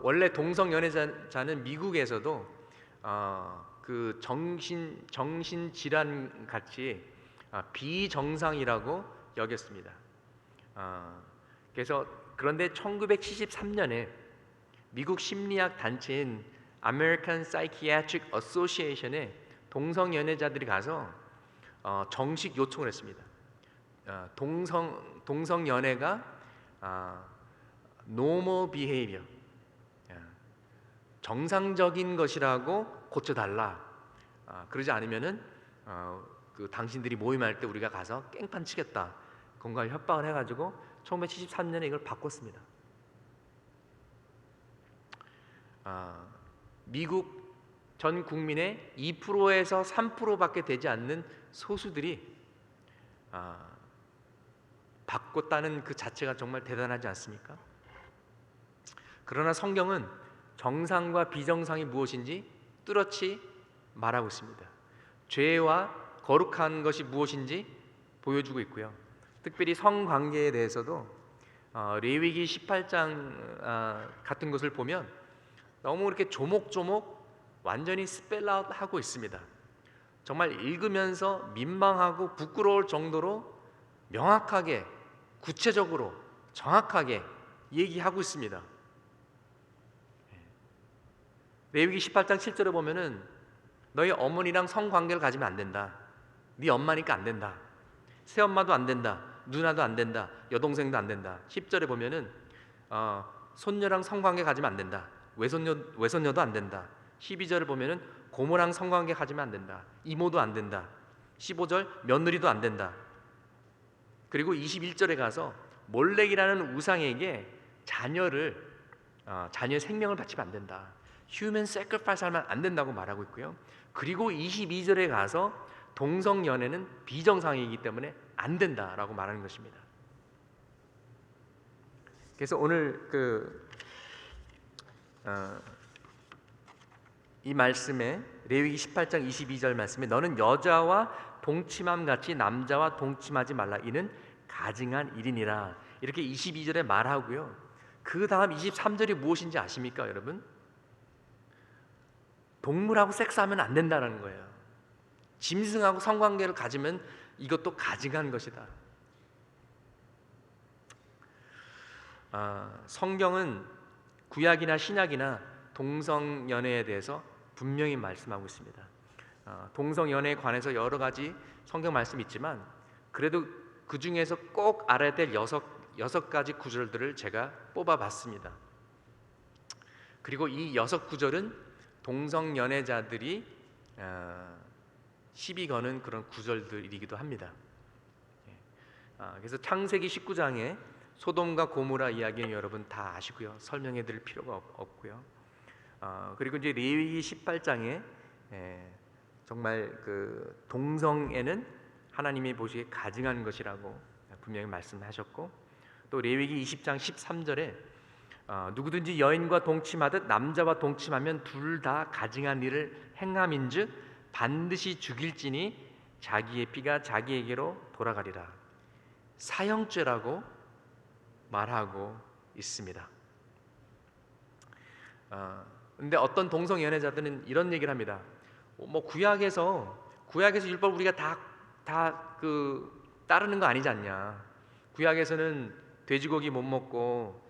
Speaker 1: 원래 동성 연애자는 미국에서도 그 정신 질환 같이 비정상이라고 여겼습니다. 그런데 1973년에 미국 심리학 단체인 American Psychiatric Association에 동성 연애자들이 가서 정식 요청을 했습니다. 동성 연애가 normal behavior, 정상적인 것이라고 고쳐달라. 그러지 않으면은 그 당신들이 모임할 때 우리가 가서 깽판 치겠다. 공갈 협박을 해가지고 1973년에 이걸 바꿨습니다. 미국 전 국민의 2%에서 3%밖에 되지 않는 소수들이 바꿨다는 그 자체가 정말 대단하지 않습니까? 그러나 성경은 정상과 비정상이 무엇인지 뚜렷이 말하고 있습니다. 죄와 거룩한 것이 무엇인지 보여주고 있고요. 특별히 성관계에 대해서도 레위기 18장 같은 것을 보면 너무 이렇게 조목조목 완전히 스펠아웃 하고 있습니다. 정말 읽으면서 민망하고 부끄러울 정도로 명확하게 구체적으로 정확하게 얘기하고 있습니다. 레위기 18장 7절에 보면은 너희 어머니랑 성관계를 가지면 안 된다. 네 엄마니까 안 된다. 새엄마도 안 된다. 누나도 안 된다. 여동생도 안 된다. 10절에 보면은 손녀랑 성관계 가지면 안 된다. 외손녀도 안 된다. 12절을 보면은 고모랑 성관계 가지면 안 된다. 이모도 안 된다. 15절 며느리도 안 된다. 그리고 21절에 가서 몰렉이라는 우상에게 자녀의 생명을 바치면 안 된다. 휴먼 세크리파이스 하면 안 된다고 말하고 있고요. 그리고 22절에 가서 동성 연애는 비정상이기 때문에 안 된다라고 말하는 것입니다. 그래서 오늘 이 말씀에 레위기 18장 22절 말씀에 너는 여자와 동침함 같이 남자와 동침하지 말라 이는 가증한 일이니라 이렇게 22절에 말하고요. 그 다음 23절이 무엇인지 아십니까 여러분? 동물하고 섹스하면 안 된다는 거예요. 짐승하고 성관계를 가지면 이것도 가증한 것이다. 성경은 구약이나 신약이나 동성연애에 대해서 분명히 말씀하고 있습니다. 동성연애에 관해서 여러 가지 성경 말씀이 있지만 그래도 그 중에서 꼭 알아야 될 여섯 가지 구절들을 제가 뽑아봤습니다. 그리고 이 6구절은 동성연애자들이 시비 거는 그런 구절들이기도 합니다. 그래서 창세기 19장에 소돔과 고모라 이야기는 여러분 다 아시고요. 설명해 드릴 필요가 없고요. 그리고 이제 레위기 18장에 정말 그 동성애는 하나님이 보시기에 가증한 것이라고 분명히 말씀하셨고 또 레위기 20장 13절에 누구든지 여인과 동침하듯 남자와 동침하면 둘 다 가증한 일을 행함인즉 반드시 죽일지니 자기의 피가 자기에게로 돌아가리라. 사형죄라고 말하고 있습니다. 근데 어떤 동성 연애자들은 이런 얘기를 합니다. 뭐 구약에서 율법 우리가 다 따르는 거 아니지 않냐? 구약에서는 돼지고기 못 먹고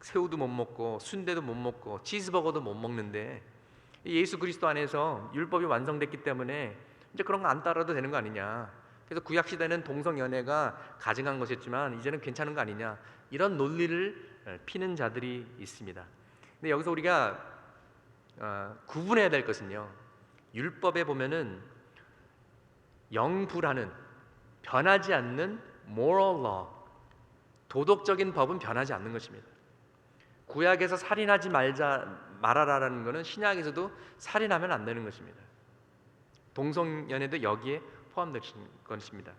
Speaker 1: 새우도 못 먹고 순대도 못 먹고 치즈버거도 못 먹는데 예수 그리스도 안에서 율법이 완성됐기 때문에 이제 그런 거 안 따라도 되는 거 아니냐? 그래서 구약 시대는 동성 연애가 가증한 것이었지만 이제는 괜찮은 거 아니냐? 이런 논리를 피는 자들이 있습니다. 근데 여기서 우리가 구분해야 될 것은요. 율법에 보면은 영불하는 변하지 않는 moral law, 도덕적인 법은 변하지 않는 것입니다. 구약에서 살인하지 말아라라는 것은 신약에서도 살인하면 안 되는 것입니다. 동성연애도 여기에 포함된 것입니다.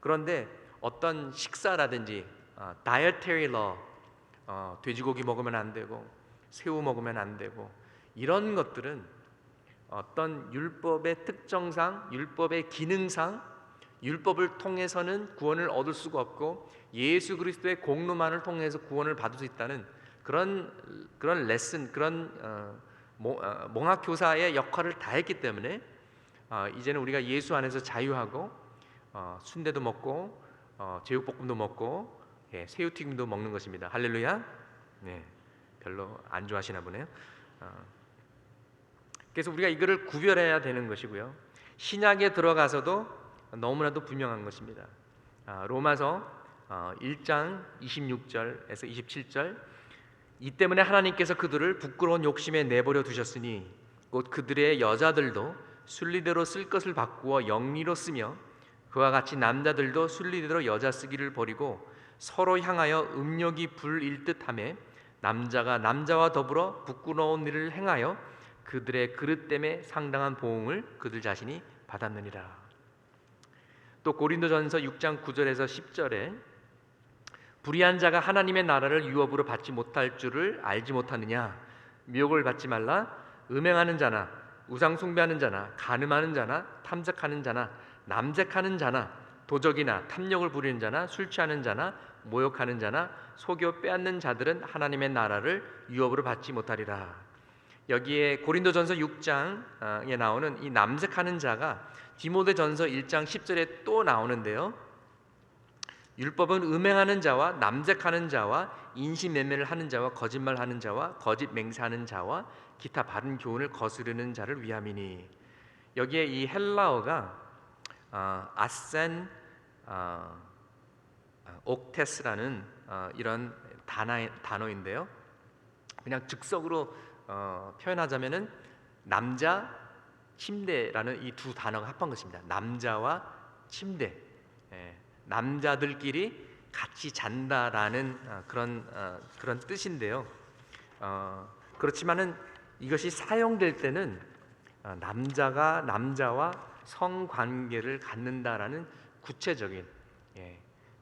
Speaker 1: 그런데 어떤 식사라든지 dietary law, 돼지고기 먹으면 안 되고 새우 먹으면 안 되고 이런 것들은 어떤 율법의 특정상, 율법의 기능상, 율법을 통해서는 구원을 얻을 수가 없고 예수 그리스도의 공로만을 통해서 구원을 받을 수 있다는 그런 레슨, 그런 몽학 교사의 역할을 다했기 때문에 이제는 우리가 예수 안에서 자유하고 순대도 먹고 제육볶음도 먹고 새우튀김도 먹는 것입니다. 할렐루야. 네, 별로 안 좋아하시나 보네요. 그래서 우리가 이거를 구별해야 되는 것이고요. 신약에 들어가서도 너무나도 분명한 것입니다. 로마서 1장 26절에서 27절 이 때문에 하나님께서 그들을 부끄러운 욕심에 내버려 두셨으니 곧 그들의 여자들도 순리대로 쓸 것을 바꾸어 영리로 쓰며 그와 같이 남자들도 순리대로 여자 쓰기를 버리고 서로 향하여 음욕이 불일 듯하며 남자가 남자와 더불어 부끄러운 일을 행하여 그들의 그릇됨에 상당한 보응을 그들 자신이 받았느니라. 또 고린도전서 6장 9절에서 10절에 불의한 자가 하나님의 나라를 유업으로 받지 못할 줄을 알지 못하느냐? 미혹을 받지 말라. 음행하는 자나 우상 숭배하는 자나 간음하는 자나 탐색하는 자나 남색하는 자나 도적이나 탐욕을 부리는 자나 술 취하는 자나 모욕하는 자나 속여 빼앗는 자들은 하나님의 나라를 유업으로 받지 못하리라. 여기에 고린도전서 6장에 나오는 이 남색하는 자가 디모데전서 1장 10절에 또 나오는데요. 율법은 음행하는 자와 남색하는 자와 인신매매를 하는 자와 거짓말하는 자와 거짓 맹세하는 자와 기타 바른 교훈을 거스르는 자를 위함이니. 여기에 이 헬라어가 아센 옥테스라는 이런 단어인데요. 그냥 즉석으로 표현하자면은 남자 침대라는 이 두 단어가 합한 것입니다. 남자와 침대, 남자들끼리 같이 잔다라는 그런 뜻인데요. 그렇지만은 이것이 사용될 때는 남자가 남자와 성관계를 갖는다라는 구체적인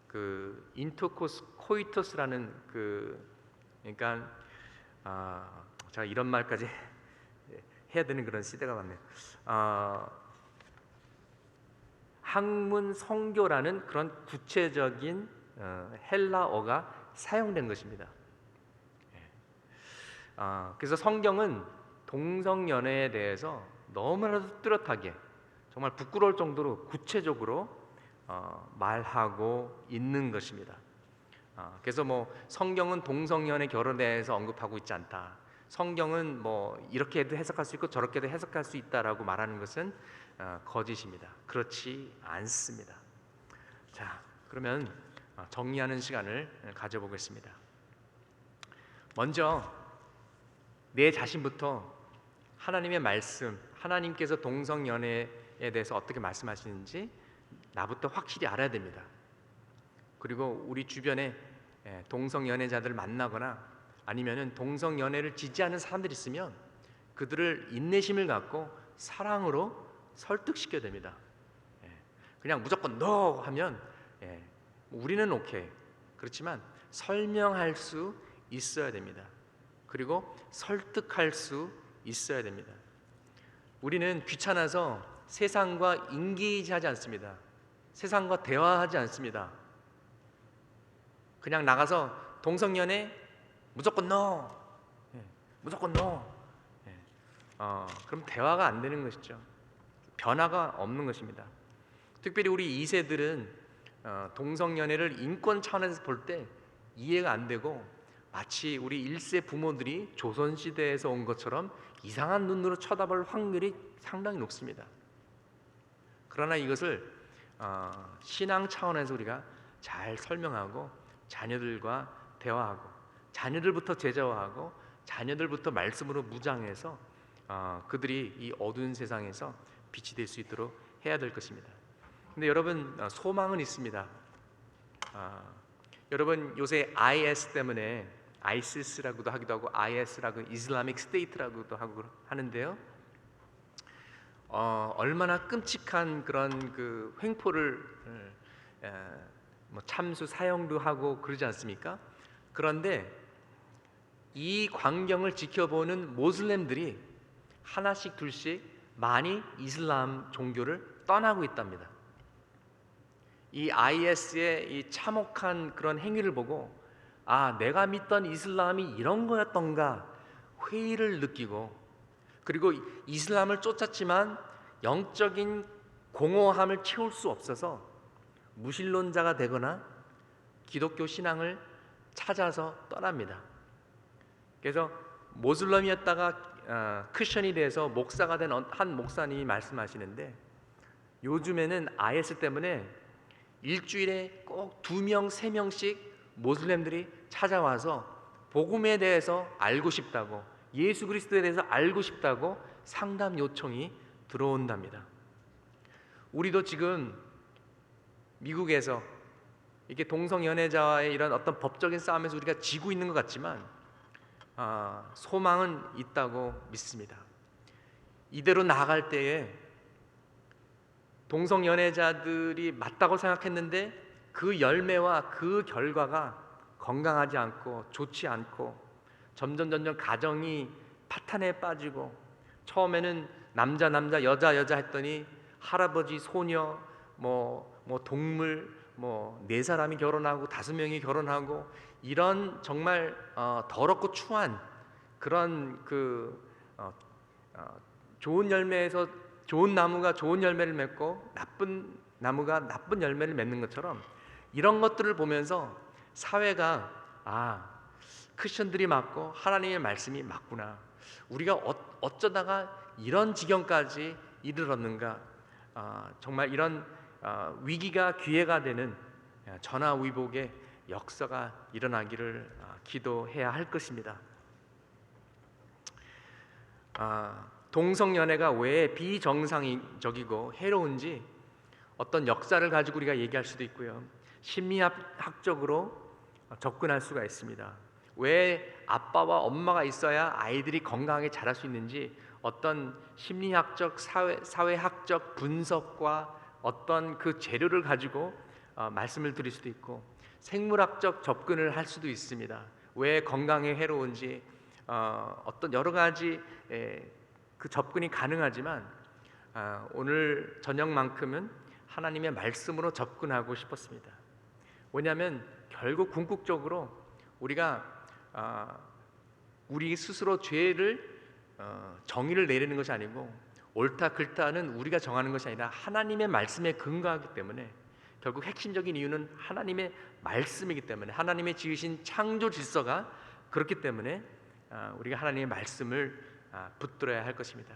Speaker 1: 그 인터코이토스라는 그러니까 제가 이런 말까지 해야 되는 그런 시대가 왔네요. 학문 성교라는 그런 구체적인 헬라어가 사용된 것입니다. 그래서 성경은 동성연애에 대해서 너무나도 뚜렷하게, 정말 부끄러울 정도로 구체적으로 말하고 있는 것입니다. 그래서 뭐 성경은 동성연애 결혼에 대해서 언급하고 있지 않다, 성경은 뭐 이렇게도 해석할 수 있고 저렇게도 해석할 수 있다라고 말하는 것은 거짓입니다. 그렇지 않습니다. 자, 그러면 정리하는 시간을 가져보겠습니다. 먼저 내 자신부터 하나님의 말씀, 하나님께서 동성연애에 대해서 어떻게 말씀하시는지 나부터 확실히 알아야 됩니다. 그리고 우리 주변에 동성연애자들을 만나거나 아니면은 동성연애를 지지하는 사람들이 있으면 그들을 인내심을 갖고 사랑으로 설득시켜야 됩니다. 그냥 무조건 NO 하면 우리는 오케이, 그렇지만 설명할 수 있어야 됩니다. 그리고 설득할 수 있어야 됩니다. 우리는 귀찮아서 세상과 인기하지 않습니다. 세상과 대화하지 않습니다. 그냥 나가서 동성연애 무조건 NO, 무조건 NO. 그럼 대화가 안 되는 것이죠. 변화가 없는 것입니다. 특별히 우리 2세들은 동성연애를 인권 차원에서 볼 때 이해가 안 되고 마치 우리 1세 부모들이 조선시대에서 온 것처럼 이상한 눈으로 쳐다볼 확률이 상당히 높습니다. 그러나 이것을 신앙 차원에서 우리가 잘 설명하고 자녀들과 대화하고 자녀들부터 제자화하고 자녀들부터 말씀으로 무장해서 그들이 이 어두운 세상에서 빛이 될 수 있도록 해야 될 것입니다. 근데 여러분, 소망은 있습니다. 여러분, 요새 IS 때문에 ISIS라고도 하기도 하고 IS라고 이슬라믹 스테이트라고도 하고 하는데요. 얼마나 끔찍한 그런 그 횡포를 뭐 참수 사형도 하고 그러지 않습니까? 그런데 이 광경을 지켜보는 모슬렘들이 하나씩 둘씩 많이 이슬람 종교를 떠나고 있답니다. 이 IS의 이 참혹한 그런 행위를 보고 내가 믿던 이슬람이 이런 거였던가 회의를 느끼고, 그리고 이슬람을 쫓았지만 영적인 공허함을 채울 수 없어서 무신론자가 되거나 기독교 신앙을 찾아서 떠납니다. 그래서 모슬렘이었다가 크리스천이 돼서 목사가 된 한 목사님이 말씀하시는데, 요즘에는 IS 때문에 일주일에 꼭 2명, 3명씩 모슬렘들이 찾아와서 복음에 대해서 알고 싶다고, 예수 그리스도에 대해서 알고 싶다고 상담 요청이 들어온답니다. 우리도 지금 미국에서 이렇게 동성연애자와의 이런 어떤 법적인 싸움에서 우리가 지고 있는 것 같지만 소망은 있다고 믿습니다. 이대로 나아갈 때에 동성연애자들이 맞다고 생각했는데 그 열매와 그 결과가 건강하지 않고 좋지 않고 점점 가정이 파탄에 빠지고, 처음에는 남자 여자 했더니 할아버지 소녀 뭐 동물 뭐 4사람이 결혼하고 5명이 결혼하고, 이런 정말 더럽고 추한 그런 좋은 열매에서 좋은 나무가 좋은 열매를 맺고 나쁜 나무가 나쁜 열매를 맺는 것처럼, 이런 것들을 보면서 사회가 크리스천들이 맞고 하나님의 말씀이 맞구나, 우리가 어쩌다가 이런 지경까지 이르렀는가, 정말 이런 위기가 기회가 되는 전화위복의 역사가 일어나기를 기도해야 할 것입니다. 동성연애가 왜 비정상적이고 해로운지 어떤 역사를 가지고 우리가 얘기할 수도 있고요, 심리학적으로 접근할 수가 있습니다. 왜 아빠와 엄마가 있어야 아이들이 건강하게 자랄 수 있는지 어떤 심리학적, 사회학적 분석과 어떤 그 재료를 가지고 말씀을 드릴 수도 있고, 생물학적 접근을 할 수도 있습니다. 왜 건강에 해로운지, 어떤 여러 가지 그 접근이 가능하지만 오늘 저녁만큼은 하나님의 말씀으로 접근하고 싶었습니다. 왜냐하면 결국 궁극적으로 우리가 우리 스스로 죄를 정의를 내리는 것이 아니고 옳다 글다는 우리가 정하는 것이 아니라 하나님의 말씀에 근거하기 때문에 결국 핵심적인 이유는 하나님의 말씀이기 때문에, 하나님의 지으신 창조 질서가 그렇기 때문에 우리가 하나님의 말씀을 붙들어야 할 것입니다.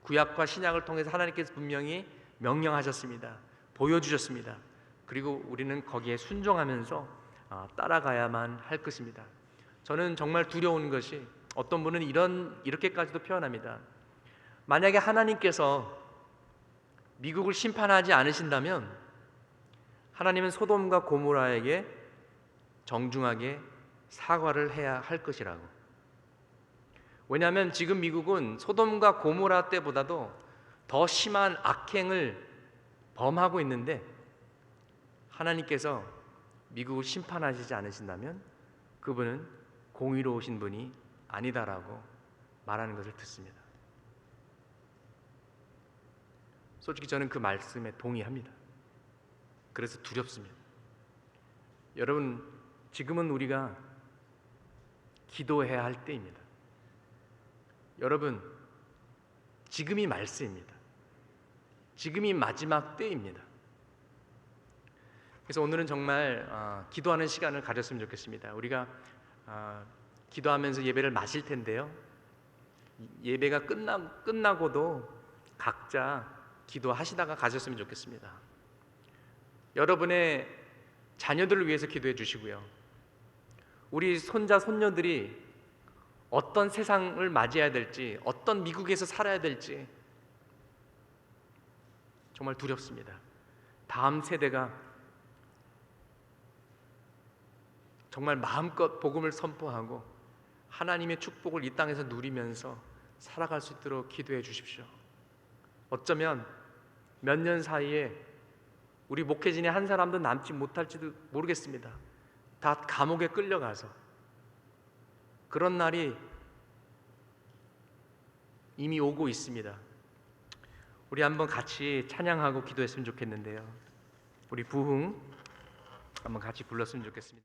Speaker 1: 구약과 신약을 통해서 하나님께서 분명히 명령하셨습니다. 보여주셨습니다. 그리고 우리는 거기에 순종하면서 따라가야만 할 것입니다. 저는 정말 두려운 것이, 어떤 분은 이렇게까지도 표현합니다. 만약에 하나님께서 미국을 심판하지 않으신다면 하나님은 소돔과 고모라에게 정중하게 사과를 해야 할 것이라고. 왜냐하면 지금 미국은 소돔과 고모라 때보다도 더 심한 악행을 범하고 있는데, 하나님께서 미국을 심판하시지 않으신다면 그분은 공의로우신 분이 아니다라고 말하는 것을 듣습니다. 솔직히 저는 그 말씀에 동의합니다. 그래서 두렵습니다. 여러분, 지금은 우리가 기도해야 할 때입니다. 여러분, 지금이 말세입니다. 지금이 마지막 때입니다. 그래서 오늘은 정말 기도하는 시간을 가졌으면 좋겠습니다. 우리가 기도하면서 예배를 마실 텐데요, 예배가 끝나고도 각자 기도하시다가 가셨으면 좋겠습니다. 여러분의 자녀들을 위해서 기도해 주시고요, 우리 손자 손녀들이 어떤 세상을 맞이해야 될지, 어떤 미국에서 살아야 될지 정말 두렵습니다. 다음 세대가 정말 마음껏 복음을 선포하고 하나님의 축복을 이 땅에서 누리면서 살아갈 수 있도록 기도해 주십시오. 어쩌면 몇 년 사이에 우리 목회진이 한 사람도 남지 못할지도 모르겠습니다. 다 감옥에 끌려가서. 그런 날이 이미 오고 있습니다. 우리 한번 같이 찬양하고 기도했으면 좋겠는데요, 우리 부흥 한번 같이 불렀으면 좋겠습니다.